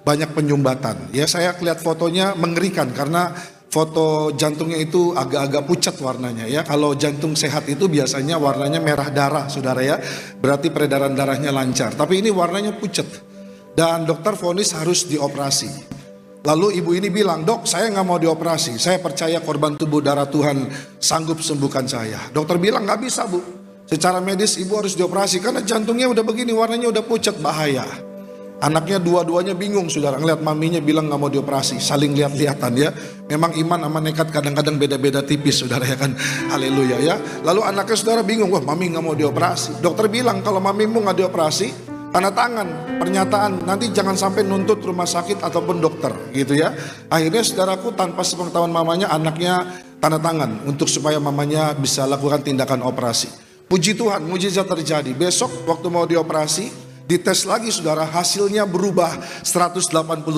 banyak penyumbatan. Ya, saya lihat fotonya mengerikan karena foto jantungnya itu agak-agak pucat warnanya ya. Kalau jantung sehat itu biasanya warnanya merah darah, saudara ya. Berarti peredaran darahnya lancar. Tapi ini warnanya pucat. Dan dokter vonis harus dioperasi. Lalu ibu ini bilang, dok saya nggak mau dioperasi, saya percaya korban tubuh darah Tuhan sanggup sembuhkan saya. Dokter bilang nggak bisa bu, secara medis ibu harus dioperasi karena jantungnya udah begini, warnanya udah pucat, bahaya. Anaknya dua-duanya bingung, saudara, ngeliat maminya bilang nggak mau dioperasi, saling lihat-lihatan ya. Memang iman sama nekat kadang-kadang beda-beda tipis, saudara ya kan, haleluya ya. Lalu anaknya saudara bingung, wah mami nggak mau dioperasi. Dokter bilang kalau mamimu nggak dioperasi, tanda tangan pernyataan, nanti jangan sampai nuntut rumah sakit ataupun dokter gitu ya. Akhirnya saudaraku tanpa sepengetahuan mamanya, anaknya tanda tangan untuk supaya mamanya bisa lakukan tindakan operasi. Puji Tuhan, mujizat terjadi. Besok waktu mau dioperasi, dites lagi saudara, hasilnya berubah 180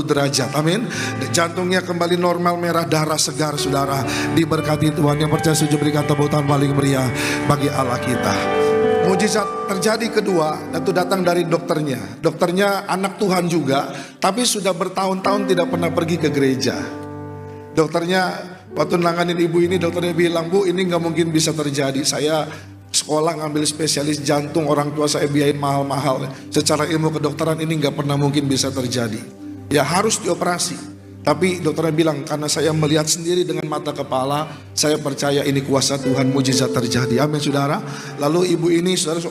derajat, amin. Jantungnya kembali normal, merah darah segar, saudara. Diberkati Tuhan. Yang percaya setuju berikan tepuk tangan paling meriah bagi Allah kita. Mujizat terjadi kedua, itu datang dari dokternya. Dokternya anak Tuhan juga, tapi sudah bertahun-tahun tidak pernah pergi ke gereja. Dokternya waktu nanganin ibu ini, dokternya bilang, "Bu, ini nggak mungkin bisa terjadi. Saya sekolah ngambil spesialis jantung, orang tua saya biayain mahal-mahal. Secara ilmu kedokteran ini nggak pernah mungkin bisa terjadi. Ya harus dioperasi." Tapi dokternya bilang, "Karena saya melihat sendiri dengan mata kepala, saya percaya ini kuasa Tuhan, mujizat terjadi." Amin, saudara. Lalu ibu ini, saudara,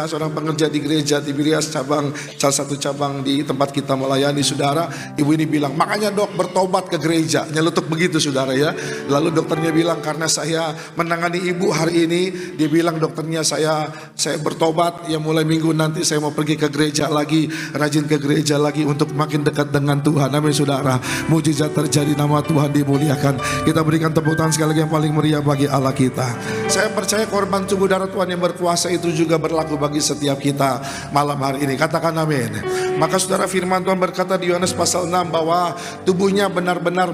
seorang pengerja di gereja Tiberias cabang, salah satu cabang di tempat kita melayani, saudara. Ibu ini bilang, "Makanya dok bertobat ke gereja." Nyelutuk begitu, saudara ya. Lalu dokternya bilang, "Karena saya menangani ibu hari ini," dia bilang dokternya, saya bertobat, ya mulai minggu nanti saya mau pergi ke gereja lagi, rajin ke gereja lagi untuk makin dekat dengan Tuhan." Amin, saudara. Mujizat terjadi, nama Tuhan dimuliakan. Kita berikan tepuk tangan sekali lagi yang paling meriah bagi Allah kita. Saya percaya korban tubuh darah Tuhan yang berkuasa itu juga berlaku bagi setiap kita malam hari ini. Katakan amin. Maka saudara, firman Tuhan berkata di Yohanes pasal 6 bahwa tubuhnya benar-benar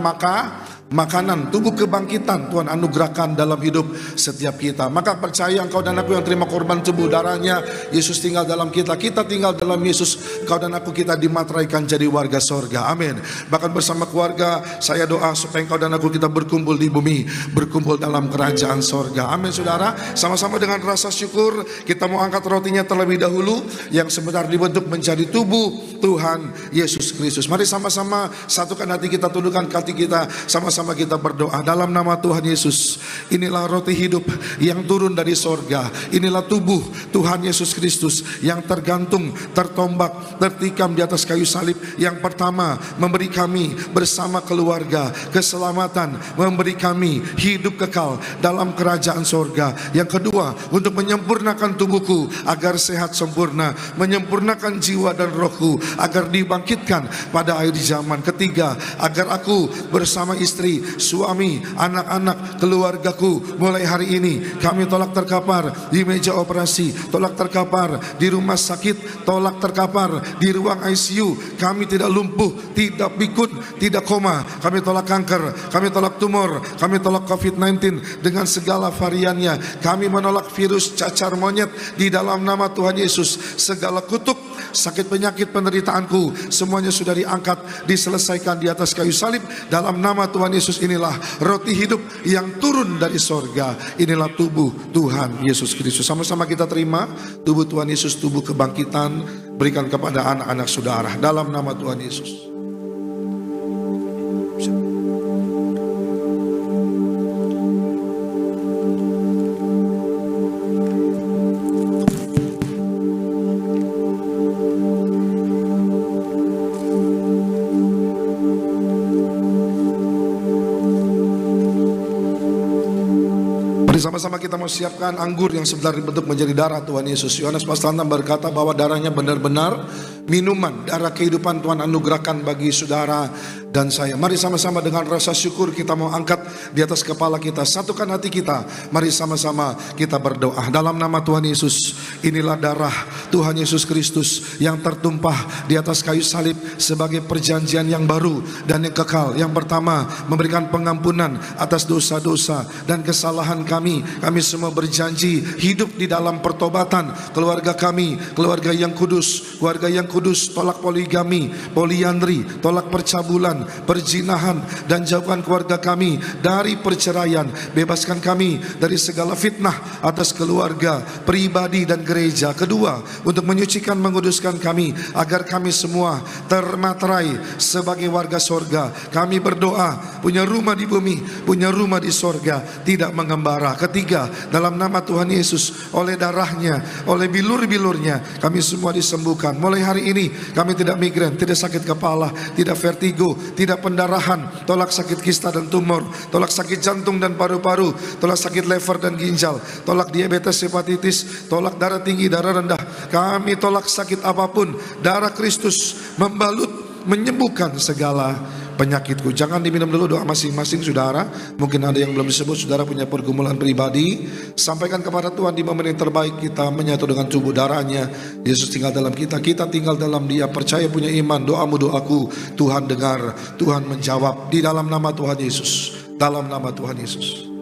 makanan, tubuh kebangkitan Tuhan anugerahkan dalam hidup setiap kita. Maka percaya engkau dan aku yang terima korban tubuh darahnya, Yesus tinggal dalam kita, kita tinggal dalam Yesus. Engkau dan aku, kita dimateraikan jadi warga sorga. Amin. Bahkan bersama keluarga saya doa supaya engkau dan aku kita berkumpul di bumi, berkumpul dalam kerajaan sorga. Amin, saudara. Sama-sama dengan rasa syukur kita mau angkat rotinya terlebih dahulu yang sebentar dibentuk menjadi tubuh Tuhan Yesus Kristus. Mari sama-sama satukan hati kita, tundukkan hati kita, sama-sama kita berdoa dalam nama Tuhan Yesus. Inilah roti hidup yang turun dari sorga. Inilah tubuh Tuhan Yesus Kristus yang tergantung, tertombak, tertikam di atas kayu salib. Yang pertama, memberi kami bersama keluarga keselamatan, memberi kami hidup kekal dalam kerajaan sorga. Yang kedua, untuk menyempurnakan tubuhku agar sehat sempurna, menyempurnakan jiwa dan rohku agar dibangkitkan pada akhir zaman. Ketiga, agar aku bersama istri, suami, anak-anak, keluargaku mulai hari ini kami tolak terkapar di meja operasi, tolak terkapar di rumah sakit, tolak terkapar di ruang ICU. Kami tidak lumpuh, tidak pikun, tidak koma. Kami tolak kanker, kami tolak tumor, kami tolak COVID-19 dengan segala variannya. Kami menolak virus cacar monyet di dalam nama Tuhan Yesus. Segala kutuk, sakit, penyakit, penderitaanku semuanya sudah diangkat, diselesaikan di atas kayu salib dalam nama Tuhan Yesus. Inilah roti hidup yang turun dari sorga. Inilah tubuh Tuhan Yesus Kristus. Sama-sama kita terima tubuh Tuhan Yesus, tubuh kebangkitan, berikan kepada anak-anak saudara dalam nama Tuhan Yesus. Sama-sama kita mau siapkan anggur yang sebentar dibentuk menjadi darah Tuhan Yesus. Yohanes pasal 6 berkata bahwa darahnya benar-benar minuman, darah kehidupan Tuhan anugerahkan bagi saudara dan saya. Mari sama-sama dengan rasa syukur kita mau angkat di atas kepala kita, satukan hati kita. Mari sama-sama kita berdoa dalam nama Tuhan Yesus. Inilah darah Tuhan Yesus Kristus yang tertumpah di atas kayu salib sebagai perjanjian yang baru dan yang kekal. Yang pertama, memberikan pengampunan atas dosa-dosa dan kesalahan kami. Kami semua berjanji hidup di dalam pertobatan. Keluarga kami, keluarga yang kudus, keluarga yang kudus, tolak poligami, poliandri, tolak percabulan, perzinahan, dan jauhkan keluarga kami dari perceraian. Bebaskan kami dari segala fitnah atas keluarga, pribadi, dan gereja. Kedua, untuk menyucikan, menguduskan kami agar kami semua termaterai sebagai warga sorga. Kami berdoa punya rumah di bumi, punya rumah di sorga, tidak mengembara. Ketiga, dalam nama Tuhan Yesus, oleh darahnya, oleh bilur-bilurnya, kami semua disembuhkan. Mulai hari ini kami tidak migrain, tidak sakit kepala, tidak vertigo, tidak pendarahan, tolak sakit kista dan tumor, tolak sakit jantung dan paru-paru, tolak sakit lever dan ginjal, tolak diabetes, hepatitis, tolak darah tinggi, darah rendah. Kami tolak sakit apapun. Darah Kristus membalut, menyembuhkan segala penyakitku. Jangan diminum dulu doa masing-masing saudara. Mungkin ada yang belum disebut, saudara punya pergumulan pribadi. Sampaikan kepada Tuhan di momen yang terbaik kita menyatu dengan tubuh darahnya. Yesus tinggal dalam kita, kita tinggal dalam Dia. Percaya, punya iman, doamu doaku Tuhan dengar, Tuhan menjawab di dalam nama Tuhan Yesus. Dalam nama Tuhan Yesus.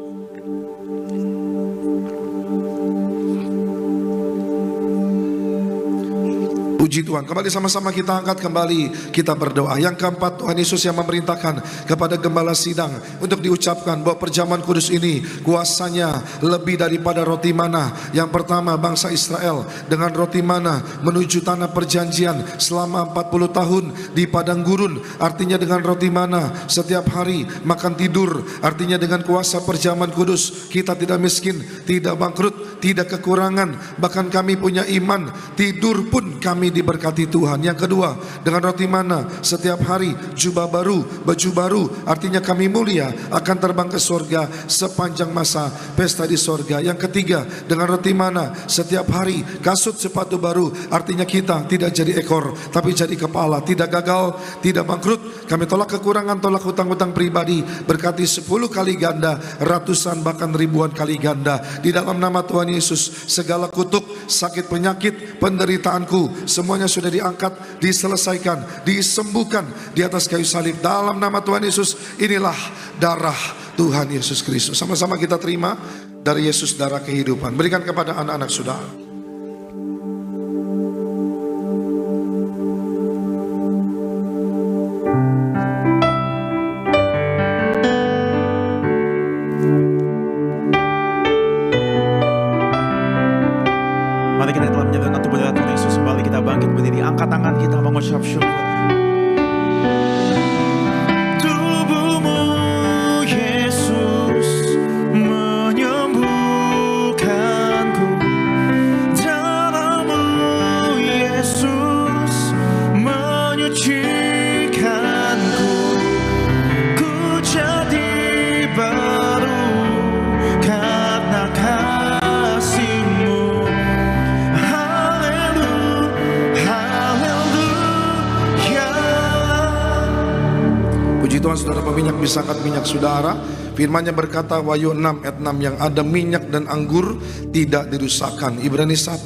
Puji Tuhan. Kembali sama-sama kita angkat kembali, kita berdoa. Yang keempat, Tuhan Yesus yang memerintahkan kepada gembala sidang untuk diucapkan bahwa perjamuan kudus ini kuasanya lebih daripada roti mana. Yang pertama, bangsa Israel dengan roti mana menuju tanah perjanjian selama 40 tahun di padang gurun. Artinya dengan roti mana setiap hari makan tidur. Artinya dengan kuasa perjamuan kudus kita tidak miskin, tidak bangkrut, tidak kekurangan. Bahkan kami punya iman, tidur pun kami diberkati Tuhan. Yang kedua, dengan roti mana setiap hari jubah baru, baju baru. Artinya kami mulia akan terbang ke surga sepanjang masa pesta di surga. Yang ketiga, dengan roti mana setiap hari kasut sepatu baru. Artinya kita tidak jadi ekor tapi jadi kepala, tidak gagal, tidak bangkrut. Kami tolak kekurangan, tolak hutang-hutang pribadi, berkati 10 kali ganda, ratusan bahkan ribuan kali ganda. Di dalam nama Tuhan Yesus, segala kutuk, sakit, penyakit, penderitaanku semuanya sudah diangkat, diselesaikan, disembuhkan di atas kayu salib. Dalam nama Tuhan Yesus, inilah darah Tuhan Yesus Kristus. Sama-sama kita terima dari Yesus, darah kehidupan. Berikan kepada anak-anak saudara. Mari kita telah menyatakan tubuh darah Tuhan Yesus, kembali kita bangkit berdiri, angkat tangan kita mengucap syukur. Tubuhmu Yesus menyembuhkanku, darahmu Yesus menyucikanku, ku jadi baru karena kasih-Mu. Puji Tuhan, saudara peminyak bisa angkat minyak saudara. Firman-Nya berkata, Wahyu 6 ayat 6, yang ada minyak dan anggur tidak dirusakkan. Ibrani 1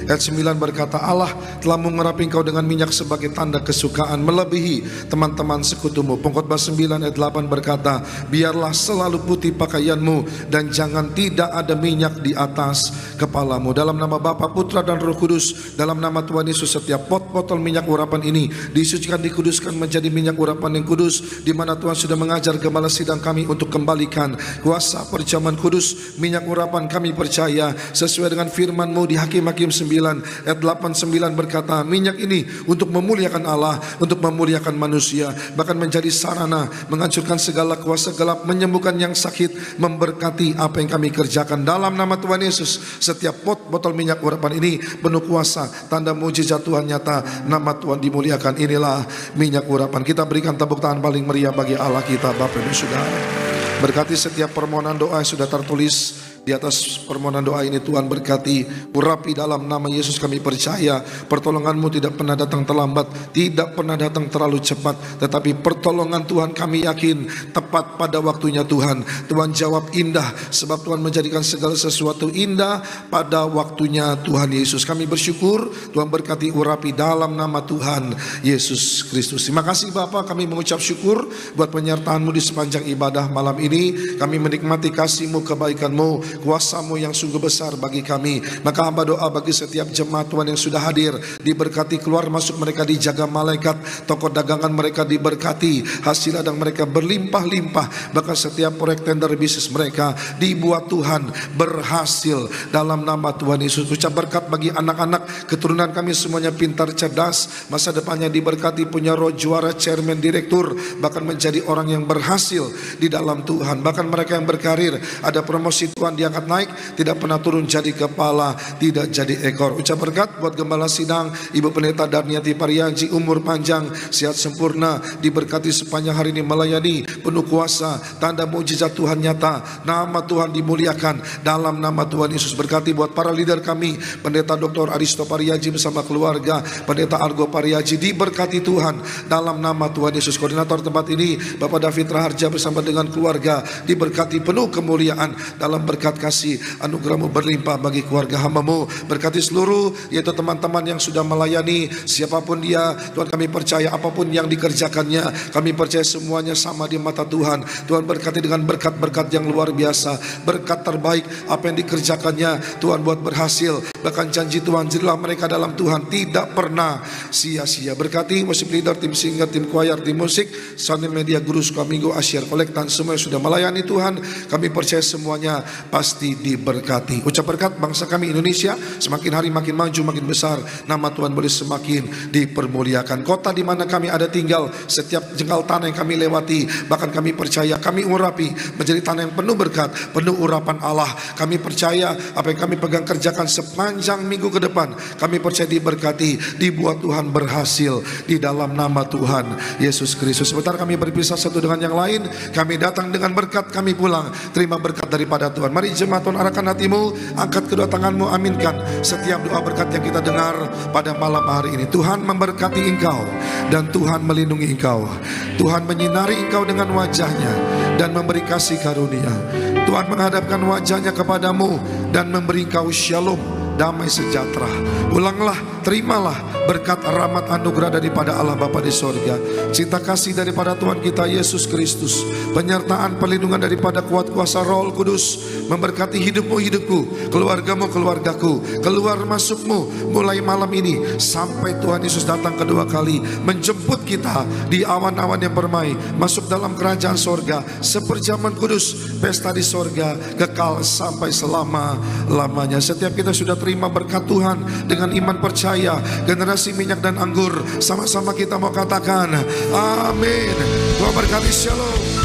ayat 9 berkata, Allah telah mengurapi engkau dengan minyak sebagai tanda kesukaan melebihi teman-teman sekutumu. Pengkhotbah 9 ayat 8 berkata, biarlah selalu putih pakaianmu dan jangan tidak ada minyak di atas kepalamu. Dalam nama Bapa, Putra dan Roh Kudus, dalam nama Tuhan Yesus, setiap botol minyak urapan ini disucikan, dikuduskan menjadi minyak urapan yang kudus, di mana Tuhan sudah mengajar gembala sidang kami untuk kembalikan kuasa perjamuan kudus, minyak urapan. Kami percaya sesuai dengan firman-Mu di Hakim-Hakim 9 ayat 8-9 berkata, minyak ini untuk memuliakan Allah, untuk memuliakan manusia, bahkan menjadi sarana menghancurkan segala kuasa gelap, menyembuhkan yang sakit, memberkati apa yang kami kerjakan. Dalam nama Tuhan Yesus, setiap botol minyak urapan ini penuh kuasa, tanda mujizat Tuhan nyata, nama Tuhan dimuliakan. Inilah minyak urapan. Kita berikan tepuk tangan paling meriah bagi Allah kita, Bapak Ibu Saudara. Berkati setiap permohonan doa yang sudah tertulis di atas permohonan doa ini. Tuhan berkati, urapi dalam nama Yesus. Kami percaya pertolongan-Mu tidak pernah datang terlambat, tidak pernah datang terlalu cepat, tetapi pertolongan Tuhan kami yakin tepat pada waktunya. Tuhan jawab indah, sebab Tuhan menjadikan segala sesuatu indah pada waktunya Tuhan Yesus. Kami bersyukur, Tuhan berkati, urapi dalam nama Tuhan Yesus Kristus. Terima kasih Bapak, kami mengucap syukur buat penyertaan-Mu di sepanjang ibadah malam ini. Kami menikmati kasih-Mu, kebaikan-Mu, kuasa-Mu yang sungguh besar bagi kami. Maka hamba doa bagi setiap jemaat Tuhan yang sudah hadir, diberkati keluar masuk mereka dijaga malaikat, toko dagangan mereka diberkati, hasil ladang mereka berlimpah-limpah, bahkan setiap proyek tender bisnis mereka dibuat Tuhan berhasil dalam nama Tuhan Yesus. Ucap berkat bagi anak-anak keturunan kami semuanya pintar, cerdas, masa depannya diberkati, punya roh juara, chairman, direktur, bahkan menjadi orang yang berhasil di dalam Tuhan. Bahkan mereka yang berkarir ada promosi Tuhan, diangkat naik, tidak pernah turun jadi kepala, tidak jadi ekor. Ucap berkat buat gembala sidang Ibu Pendeta Darniati Pariaji, umur panjang, sehat sempurna, diberkati sepanjang hari ini melayani, penuh kuasa, tanda mujizat Tuhan nyata, nama Tuhan dimuliakan dalam nama Tuhan Yesus. Berkati buat para leader kami, Pendeta Dr. Aristo Pariaji bersama keluarga, Pendeta Argo Pariaji, diberkati Tuhan dalam nama Tuhan Yesus. Koordinator tempat ini Bapak David Raharja bersama dengan keluarga, diberkati penuh kemuliaan dalam berkat berkat kasih anugerah-Mu berlimpah bagi keluarga hamba-Mu. Berkati seluruh yaitu teman-teman yang sudah melayani, siapapun dia, Tuhan kami percaya apapun yang dikerjakannya, kami percaya semuanya sama di mata Tuhan. Tuhan berkati dengan berkat-berkat yang luar biasa, berkat terbaik apa yang dikerjakannya Tuhan buat berhasil. Bahkan janji Tuhan, jadilah mereka dalam Tuhan tidak pernah sia-sia. Berkati worship leader, tim singer, tim choir, tim musik, sound media, guru sekolah minggu, asyir kolektan, semua yang sudah melayani Tuhan, kami percaya semuanya pasti diberkati. Ucap berkat bangsa kami Indonesia, semakin hari makin maju, makin besar, nama Tuhan boleh semakin dipermuliakan. Kota di mana kami ada tinggal, setiap jengkal tanah yang kami lewati, bahkan kami percaya kami urapi menjadi tanah yang penuh berkat, penuh urapan Allah. Kami percaya apa yang kami pegang kerjakan sepanjang minggu ke depan, kami percaya diberkati, dibuat Tuhan berhasil di dalam nama Tuhan Yesus Kristus. Sebentar kami berpisah satu dengan yang lain, kami datang dengan berkat, kami pulang terima berkat daripada Tuhan. Mari jemaat Tuhan, arahkan hatimu, angkat kedua tanganmu, aminkan setiap doa berkat yang kita dengar pada malam hari ini. Tuhan memberkati engkau dan Tuhan melindungi engkau. Tuhan menyinari engkau dengan wajahnya dan memberi kasih karunia. Tuhan menghadapkan wajahnya kepadamu dan memberi engkau shalom, damai sejahtera. Ulanglah, terimalah berkat rahmat anugerah daripada Allah Bapa di sorga, cinta kasih daripada Tuhan kita Yesus Kristus, penyertaan perlindungan daripada kuat kuasa Roh Kudus memberkati hidupmu, hidupku, keluargamu, keluargaku, keluar masukmu mulai malam ini sampai Tuhan Yesus datang kedua kali menjemput kita di awan-awan yang permai masuk dalam kerajaan sorga, seperjamuan kudus, pesta di sorga kekal sampai selama-lamanya. Setiap kita sudah terima berkat Tuhan dengan iman percaya, generasi minyak dan anggur, sama-sama kita mau katakan amin. Tuhan berkati, shalom.